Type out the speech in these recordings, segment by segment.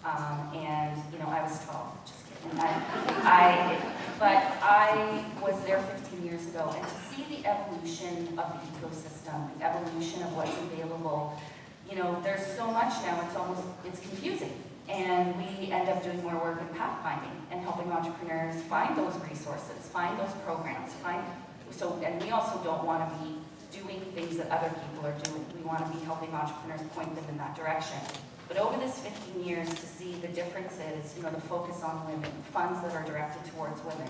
And, you know, I was tall, just kidding. But I was there 15 years ago, and to see the evolution of the ecosystem, the evolution of what's available, you know, there's so much now, it's confusing. And we end up doing more work in pathfinding and helping entrepreneurs find those resources, find those programs, and we also don't want to be doing things that other people are doing. We want to be helping entrepreneurs point them in that direction. But over this 15 years, to see the differences, you know, the focus on women, funds that are directed towards women.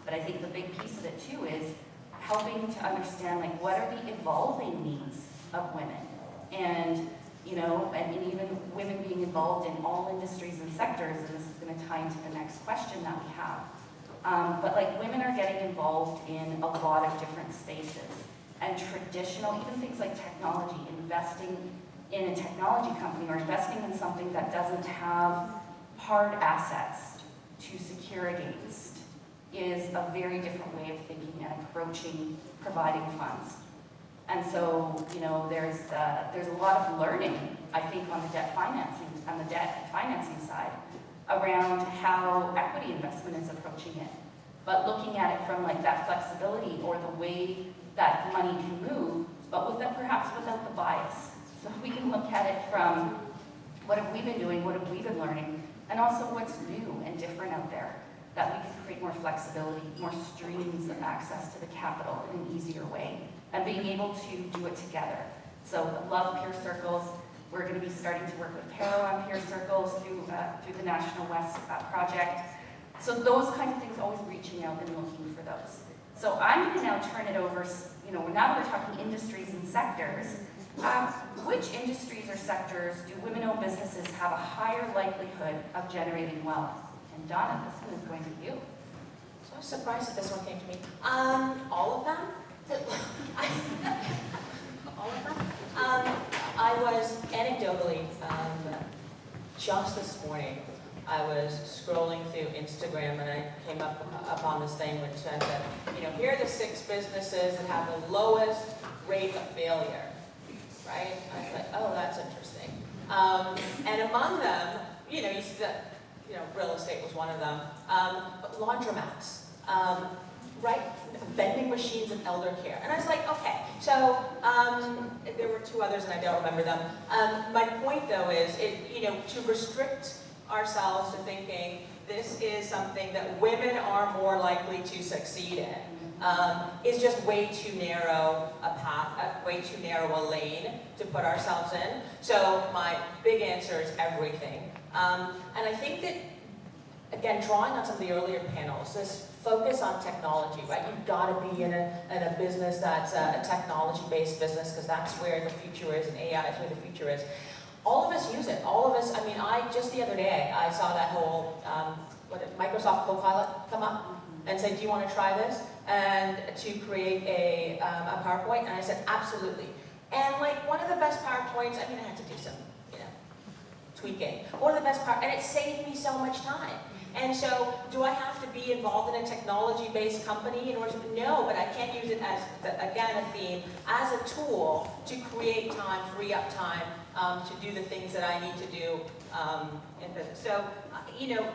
But I think the big piece of it too is helping to understand, like, what are the evolving needs of women? And, you know, and even women being involved in all industries and sectors, and this is going to tie into the next question that we have. But like, women are getting involved in a lot of different spaces. And traditional, even things like technology, investing in a technology company or investing in something that doesn't have hard assets to secure against is a very different way of thinking and approaching providing funds. And so, you know, there's a lot of learning, I think, on the debt financing side around how equity investment is approaching it. But looking at it from like that flexibility or the way that money can move, but perhaps without the bias. So we can look at it from what have we been doing, what have we been learning, and also what's new and different out there, that we can create more flexibility, more streams of access to the capital in an easier way, and being able to do it together. So I love peer circles. We're going to be starting to work with Paro on peer circles through the National West project. So those kinds of things, always reaching out and looking for those. So I'm going to now turn it over, you know, now that we're talking industries and sectors, which industries or sectors do women-owned businesses have a higher likelihood of generating wealth? And Donna, this one is going to you. So I was surprised that this one came to me. All of them? All of them? I was anecdotally, just this morning, I was scrolling through Instagram and I came upon this thing which said that, you know, here are the 6 businesses that have the lowest rate of failure, right? I was like, oh, that's interesting. And among them, you know, you see that, you know, real estate was one of them, but laundromats, right? Vending machines and elder care. And I was like, okay, so there were 2 others and I don't remember them. My point though is, you know, to restrict ourselves to thinking this is something that women are more likely to succeed in is just way too narrow a path, way too narrow a lane to put ourselves in. So my big answer is everything. And I think that, again, drawing on some of the earlier panels, this focus on technology, right? You've got to be in a business that's a technology-based business because that's where the future is, and AI is where the future is. All of us use it. All of us, I mean, just the other day, I saw that whole, Microsoft Copilot come up and say, do you want to try this? And to create a PowerPoint, and I said, absolutely. And like, one of the best PowerPoints, I mean, I had to do some, you know, tweaking. One of the best and it saved me so much time. And so, do I have to be involved in a technology-based company in order to? No, but I can use it as, again, a theme, as a tool to create time, free up time, to do the things that I need to do in business. So, you know,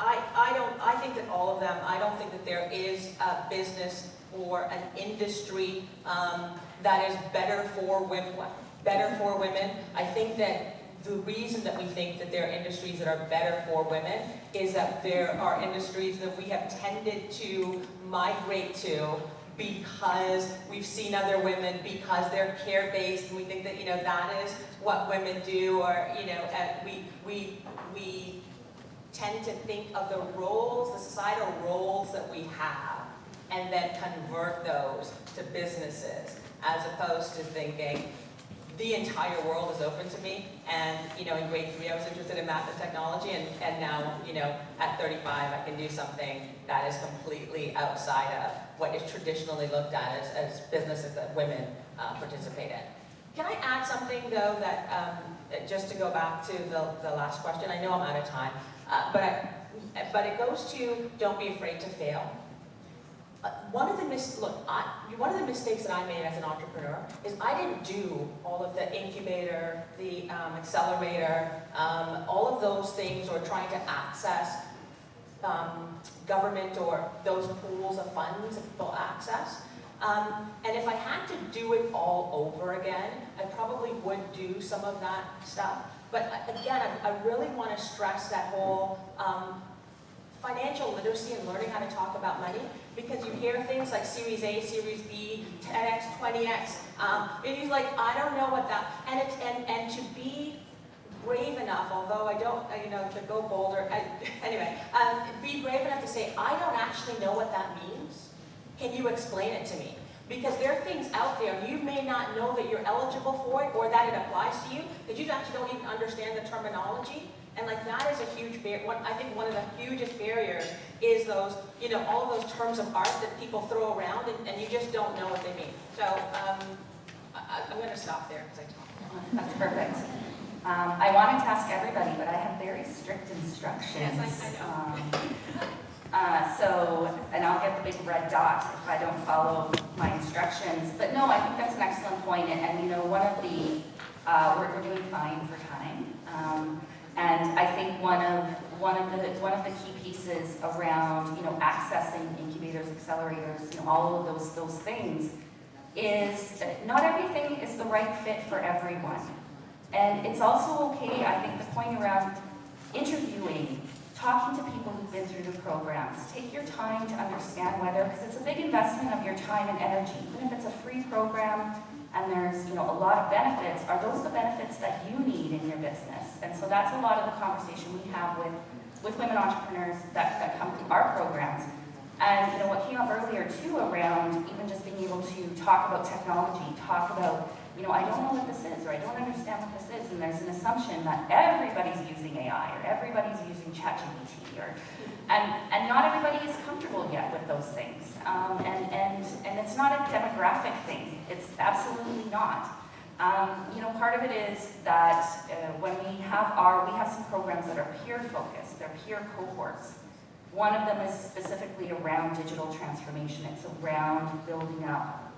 I think that all of them, I don't think that there is a business or an industry that is better for women. I think that the reason that we think that there are industries that are better for women is that there are industries that we have tended to migrate to because we've seen other women, because they're care-based, and we think that, you know, that is what women do, or, you know, we tend to think of the roles, the societal roles that we have, and then convert those to businesses, as opposed to thinking, the entire world is open to me, and, you know, in grade 3 I was interested in math and technology, and now, you know, at 35 I can do something that is completely outside of what is traditionally looked at as businesses that women participate in. Can I add something though, that just to go back to the last question? I know I'm out of time, but it goes to don't be afraid to fail. one of the mistakes that I made as an entrepreneur is I didn't do all of the incubator, the accelerator, all of those things, or trying to access government or those pools of funds that people access. And if I had to do it all over again, I probably would do some of that stuff. But again, I really want to stress that whole financial literacy and learning how to talk about money, because you hear things like Series A, Series B, 10x, 20x, and you're like, I don't know what that, and to be brave enough, although I don't, to go bolder, anyway, be brave enough to say, I don't actually know what that means. Can you explain it to me? Because there are things out there, you may not know that you're eligible for it or that it applies to you, that you actually don't even understand the terminology. And like that is a huge barrier. I think one of the hugest barriers is those, all of those terms of art that people throw around and you just don't know what they mean. So I'm going to stop there because I talked. That's perfect. I wanted to ask everybody, but I have very strict instructions. Yes, I know. And I'll get the big red dot if I don't follow my instructions. But no, I think that's an excellent point. And one of the, we're doing fine for time. And I think one of the key pieces around accessing incubators, accelerators, all of those things is that not everything is the right fit for everyone. And it's also okay, I think the point around interviewing, talking to people who've been through the programs, take your time to understand whether, because it's a big investment of your time and energy, even if it's a free program and there's a lot of benefits, are those the benefits that you need in your business? And so that's a lot of the conversation we have with women entrepreneurs that come through our programs. And what came up earlier too around even just being able to talk about technology, talk about, I don't know what this is, or I don't understand what this is, and there's an assumption that everybody's using AI, or everybody's using ChatGPT, and not everybody is comfortable yet with those things. And it's not a demographic thing. It's absolutely not. Part of it is that when we have some programs that are peer focused, they're peer cohorts. One of them is specifically around digital transformation. It's around building up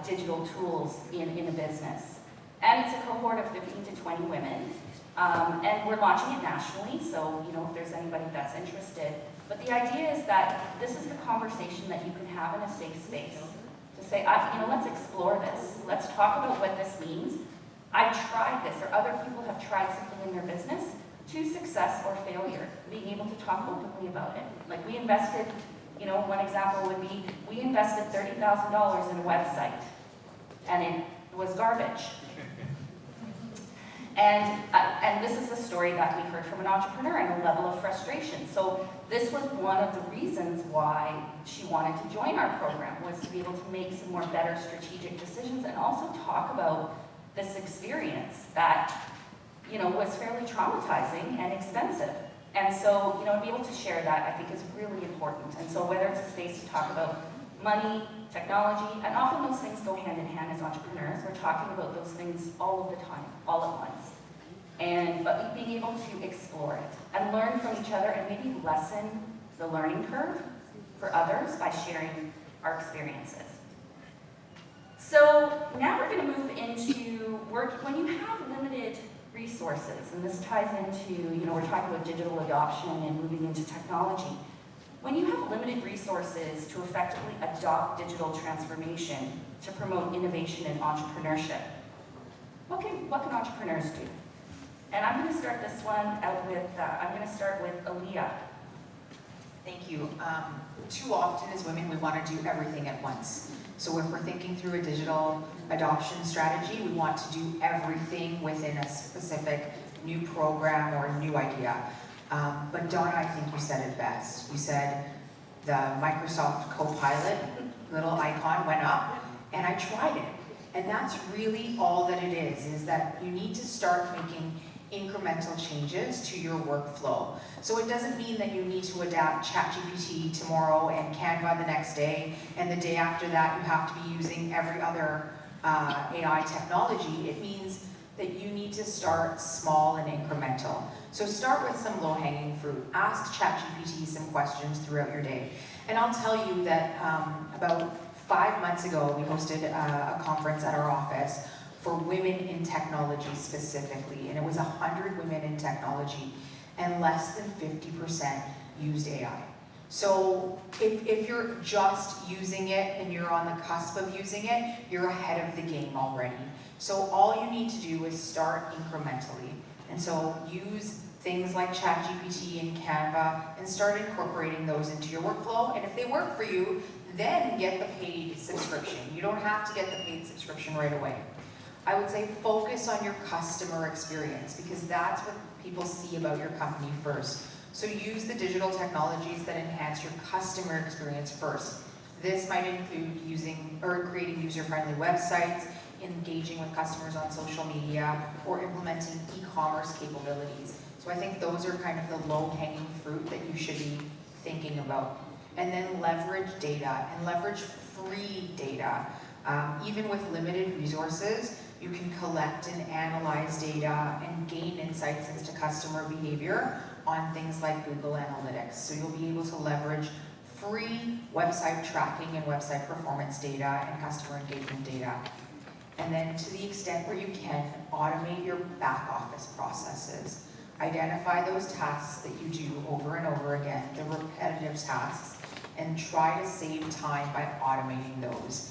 digital tools in a business. And it's a cohort of 15 to 20 women. And we're launching it nationally, so if there's anybody that's interested. But the idea is that this is the conversation that you can have in a safe space. To say, let's explore this. Let's talk about what this means. I've tried this, or other people have tried something in their business to success or failure, being able to talk openly about it. Like we invested, one example would be, we invested $30,000 in a website, and it was garbage. And this is a story that we heard from an entrepreneur and a level of frustration. So this was one of the reasons why she wanted to join our program, was to be able to make some more better strategic decisions and also talk about this experience that, was fairly traumatizing and expensive. And so, to be able to share that, I think is really important. And so whether it's a space to talk about money, technology, and often those things go hand in hand as entrepreneurs. We're talking about those things all of the time, all at once. But being able to explore it and learn from each other and maybe lessen the learning curve for others by sharing our experiences. So now we're going to move into work when you have limited resources, and this ties into, we're talking about digital adoption and moving into technology. When you have limited resources to effectively adopt digital transformation to promote innovation and entrepreneurship, what can entrepreneurs do? And I'm going to start this one out with, I'm going to start with Aaliyah. Thank you. Too often as women, we want to do everything at once. So if we're thinking through a digital adoption strategy, we want to do everything within a specific new program or new idea. But Donna, I think you said it best. You said the Microsoft Copilot little icon went up, and I tried it. And that's really all that it is that you need to start making incremental changes to your workflow. So it doesn't mean that you need to adapt ChatGPT tomorrow and Canva the next day, and the day after that you have to be using every other AI technology. It means that you need to start small and incremental. So start with some low-hanging fruit. Ask ChatGPT some questions throughout your day. And I'll tell you that about 5 months ago, we hosted a conference at our office for women in technology specifically, and it was 100 women in technology, and less than 50% used AI. So if you're just using it and you're on the cusp of using it, you're ahead of the game already. So all you need to do is start incrementally. And so use things like ChatGPT and Canva and start incorporating those into your workflow. And if they work for you, then get the paid subscription. You don't have to get the paid subscription right away. I would say focus on your customer experience, because that's what people see about your company first. So use the digital technologies that enhance your customer experience first. This might include using or creating user-friendly websites, engaging with customers on social media, or implementing e-commerce capabilities. So I think those are kind of the low-hanging fruit that you should be thinking about. And then leverage data, and leverage free data. Even with limited resources, you can collect and analyze data and gain insights into customer behavior on things like Google Analytics. So you'll be able to leverage free website tracking and website performance data and customer engagement data. And then to the extent where you can, automate your back office processes. Identify those tasks that you do over and over again, the repetitive tasks, and try to save time by automating those.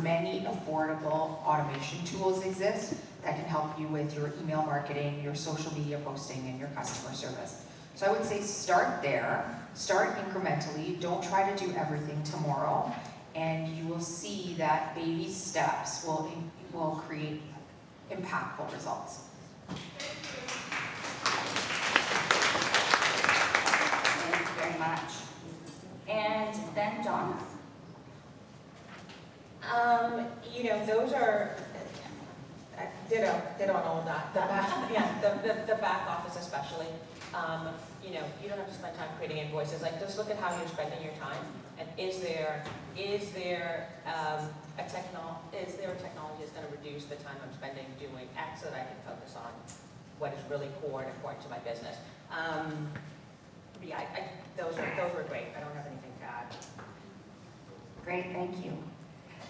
Many affordable automation tools exist that can help you with your email marketing, your social media posting, and your customer service. So I would say start there, start incrementally, don't try to do everything tomorrow, and you will see that baby steps will create impactful results. Thank you very much. And then John. Those are ditto on all that. The back office especially. You don't have to spend time creating invoices. Like, just look at how you're spending your time, and is there a technology that's going to reduce the time I'm spending doing X so that I can focus on what is really core and important to my business. Those were great. I don't have anything to add. Great, thank you.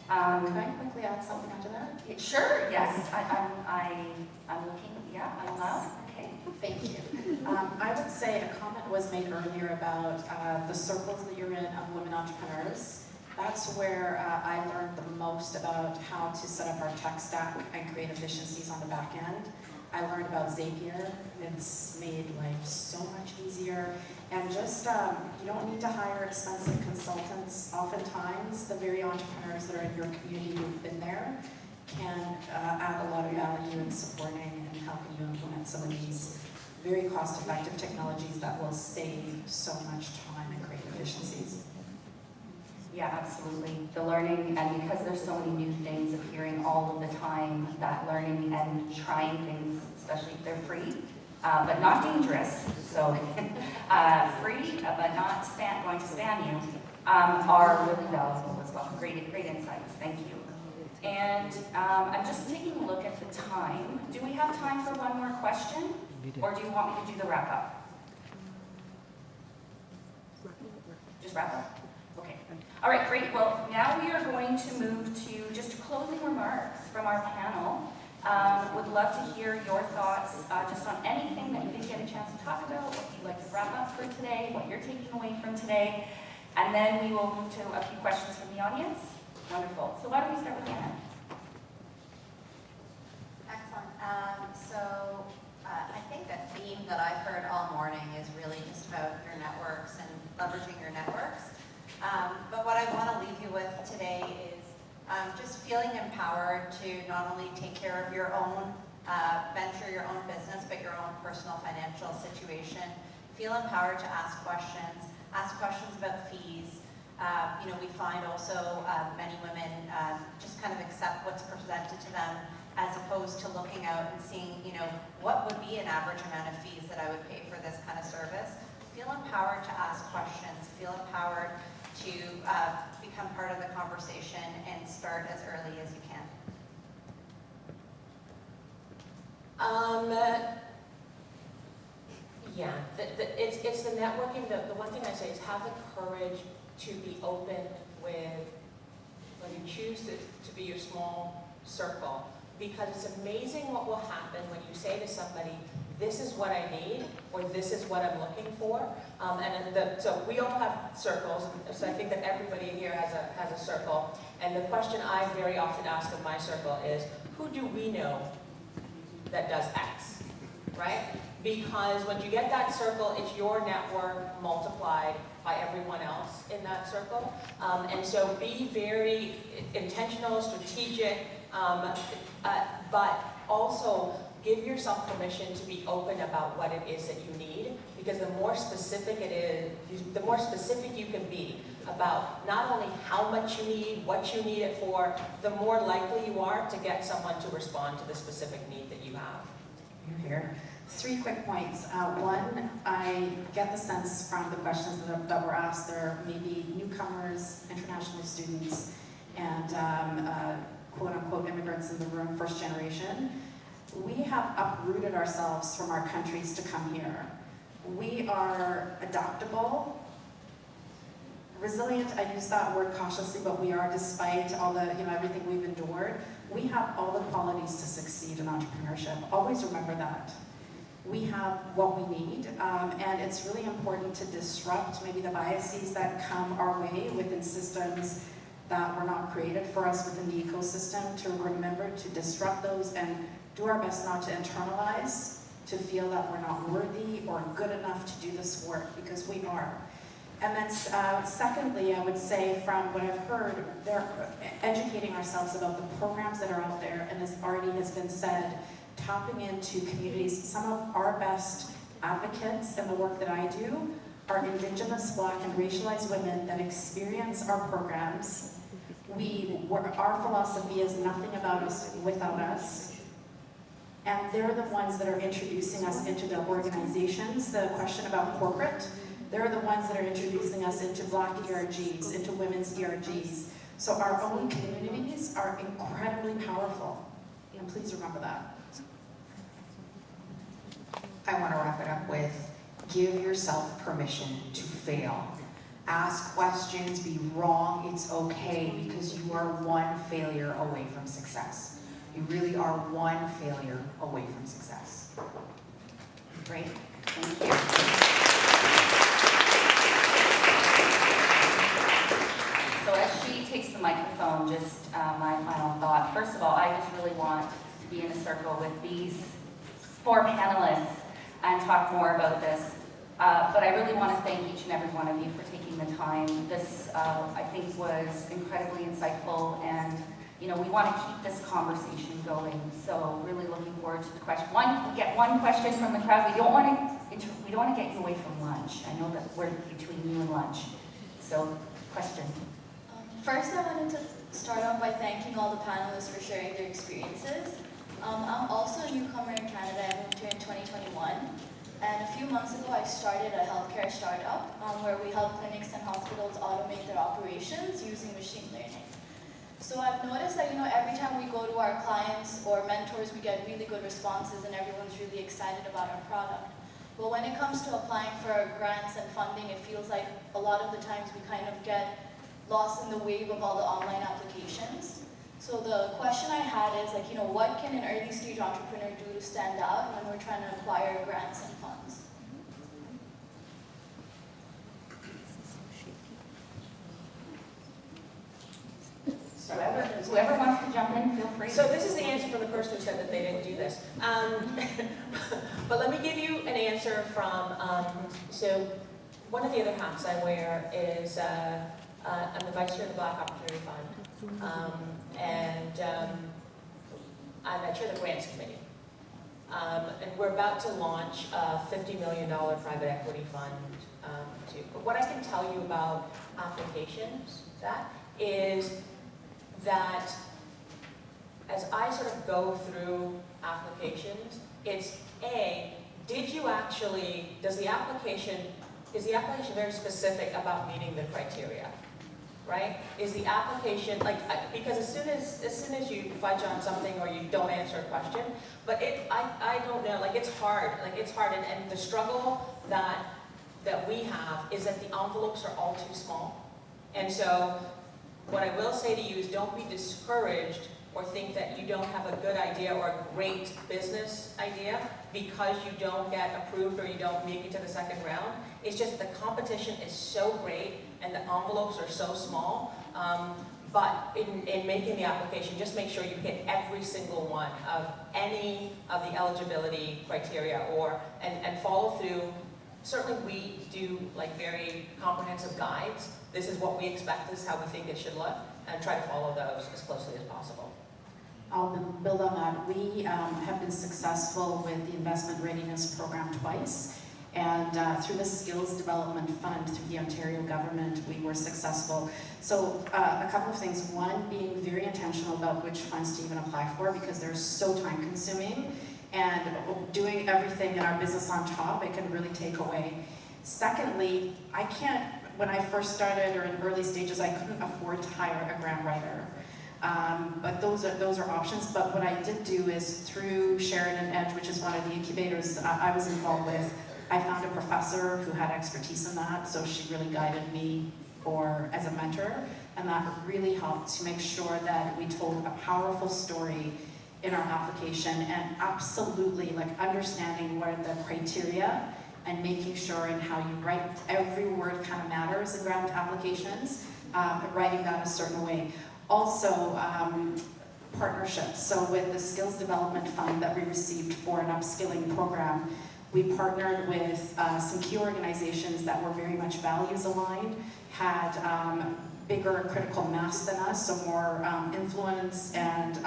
Can I quickly add something after that? Sure, yes. I'm looking, yeah, I'm allowed. Okay. Thank you. I would say a comment was made earlier about the circles that you're in of women entrepreneurs. That's where I learned the most about how to set up our tech stack and create efficiencies on the back end. I learned about Zapier. It's made life so much easier. And just, you don't need to hire expensive consultants. Oftentimes, the very entrepreneurs that are in your community who've been there can add a lot of value in supporting and helping you implement some of these very cost-effective technologies that will save so much time and create efficiencies. Yeah, absolutely. The learning, and because there's so many new things appearing all of the time, that learning and trying things, especially if they're free, but not dangerous, so free, but not going to spam you, are really valuable as well. Great insights, thank you. And I'm just taking a look at the time. Do we have time for one more question? Or do you want me to do the wrap up? Just wrap up? Okay. All right, great. Well, now we are going to move to just closing remarks from our panel. Would love to hear your thoughts just on anything that you didn't get a chance to talk about, what you'd like to wrap up for today, what you're taking away from today, and then we will move to a few questions from the audience. Wonderful. So why don't we start with Anna? Excellent. I think the theme that I've heard all morning is really just about your networks and leveraging your networks. But what I want to leave you with today is just feeling empowered to not only take care of your own venture, your own business, but your own personal financial situation. Feel empowered to ask questions about fees. We find also many women just kind of accept what's presented to them as opposed to looking out and seeing, what would be an average amount of fees that I would pay for this kind of service. Feel empowered to ask questions. Feel empowered to become part of the conversation and start as early as you can. Yeah, it's the networking. The one thing I say is have the courage to be open with when you choose to be your small circle, because it's amazing what will happen when you say to somebody, this is what I need, or this is what I'm looking for. So we all have circles, so I think that everybody here has a circle. And the question I very often ask of my circle is, who do we know that does X, right? Because when you get that circle, it's your network multiplied by everyone else in that circle. And so be very intentional, strategic, but also give yourself permission to be open about what it is that you need, because the more specific it is, the more specific you can be about not only how much you need, what you need it for, the more likely you are to get someone to respond to the specific need that you have. You're here. 3 quick points. One, I get the sense from the questions that were asked, there may be newcomers, international students, and quote-unquote immigrants in the room, first generation. We have uprooted ourselves from our countries to come here. We are adaptable, resilient, I use that word cautiously, but we are, despite all the, everything we've endured. We have all the qualities to succeed in entrepreneurship. Always remember that. We have what we need, and it's really important to disrupt maybe the biases that come our way within systems that were not created for us within the ecosystem, to remember to disrupt those and do our best not to internalize, to feel that we're not worthy or good enough to do this work, because we are. And then secondly, I would say from what I've heard, they're educating ourselves about the programs that are out there, and as already has been said, tapping into communities. Some of our best advocates in the work that I do are Indigenous, Black, and racialized women that experience our programs. Our philosophy is nothing about us without us. And they're the ones that are introducing us into the organizations. The question about corporate, they're the ones that are introducing us into Black ERGs, into women's ERGs. So our own communities are incredibly powerful. And please remember that. I want to wrap it up with, give yourself permission to fail. Ask questions, be wrong, it's okay, because you are one failure away from success. You really are one failure away from success. Great, thank you. So as she takes the microphone, just my final thought. First of all, I just really want to be in a circle with these 4 panelists and talk more about this. But I really want to thank each and every one of you for taking the time. This, I think, was incredibly insightful, and we want to keep this conversation going. So really looking forward to the question. We get one question from the crowd. We don't want to get you away from lunch. I know that we're between you and lunch. So, question. First, I wanted to start off by thanking all the panelists for sharing their experiences. I'm also a newcomer in Canada. I moved here in 2021. And a few months ago, I started a healthcare startup where we help clinics and hospitals automate their operations using machine learning. So I've noticed that, every time we go to our clients or mentors, we get really good responses and everyone's really excited about our product. But when it comes to applying for grants and funding, it feels like a lot of the times we kind of get lost in the wave of all the online applications. So the question I had is, what can an early stage entrepreneur do to stand out when we're trying to acquire grants and funds? So whoever wants to jump in, feel free. So this is the answer from the person who said that they didn't do this. But let me give you an answer from, so one of the other hats I wear is, I'm the vice chair of the Black Opportunity Fund. And I chair the grants committee. And we're about to launch a $50 million private equity fund too. But what I can tell you about applications, is that as I sort of go through applications, it's is the application very specific about meeting the criteria, right? Is the application, because as soon as you fudge on something or you don't answer a question, but I don't know, it's hard, and the struggle that we have is that the envelopes are all too small. And so, what I will say to you is don't be discouraged or think that you don't have a good idea or a great business idea because you don't get approved or you don't make it to the second round. It's just the competition is so great and the envelopes are so small. But in making the application, just make sure you hit every single one of any of the eligibility criteria and follow through. Certainly we do very comprehensive guides. This is what we expect, this is how we think it should look, and try to follow those as closely as possible. I'll build on that. We have been successful with the Investment Readiness Program twice, and through the Skills Development Fund, through the Ontario government, we were successful. So a couple of things. One, being very intentional about which funds to even apply for, because they're so time consuming, and doing everything in our business on top, it can really take away. Secondly, when I first started or in early stages, I couldn't afford to hire a grant writer. But those are options. But what I did do is through Sheridan Edge, which is one of the incubators I was involved with, I found a professor who had expertise in that, so she really guided me as a mentor, and that really helped to make sure that we told a powerful story in our application, and absolutely understanding what are the criteria and making sure in how you write. Every word kind of matters in grant applications, writing that a certain way. Also, partnerships. So with the Skills Development Fund that we received for an upskilling program, we partnered with some key organizations that were very much values aligned, had bigger critical mass than us, so more influence and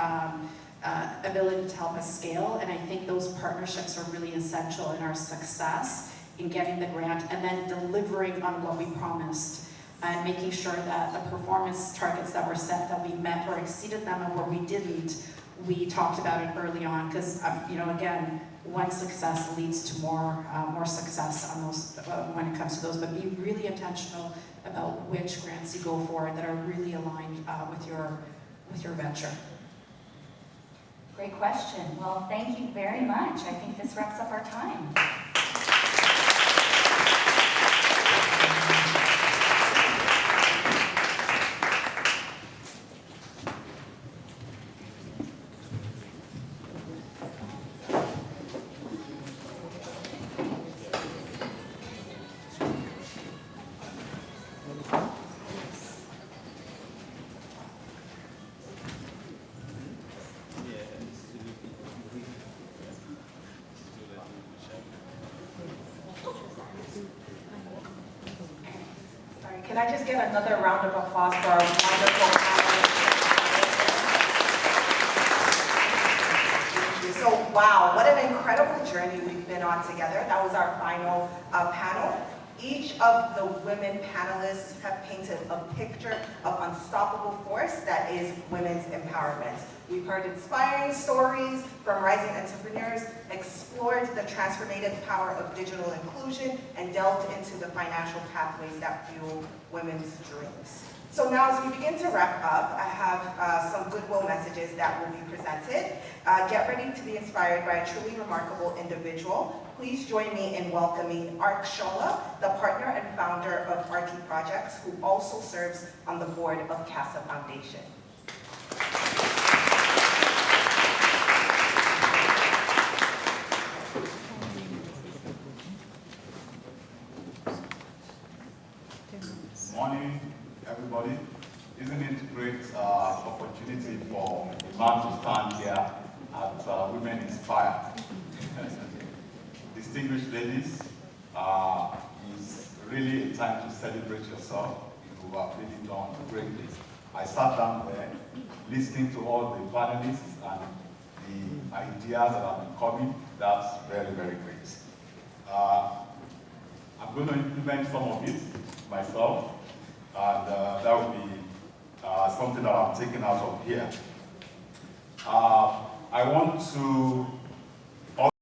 ability to help us scale. And I think those partnerships are really essential in our success in getting the grant and then delivering on what we promised, and making sure that the performance targets that were set, that we met or exceeded them, and where we didn't, we talked about it early on, because again, one success leads to more success on those when it comes to those. But be really intentional about which grants you go for that are really aligned with your venture. Great question. Well, thank you very much. I think this wraps up our time. Can I just get another round of applause for our wonderful panelists? Thank you. So, wow, what an incredible journey we've been on together. That was our final panel. Each of the women panelists have painted a picture of unstoppable force that is women's empowerment. We've heard inspiring stories from rising entrepreneurs, explored the transformative power of digital inclusion, and delved into the financial pathways that fuel women's dreams. So now as we begin to wrap up, I have some goodwill messages that will be presented. Get ready to be inspired by a truly remarkable individual. Please join me in welcoming Ark Shola, the partner and founder of Arky Projects, who also serves on the board of Casa Foundation. Morning, everybody. Isn't it a great opportunity for a man to stand here at Women Inspire? Distinguished ladies, it's really a time to celebrate yourself. You have really done greatly. I sat down there listening to all the panelists and the ideas that have been coming. That's very, very great. I'm going to implement some of it myself, and that will be something that I'm taking out of here. I want to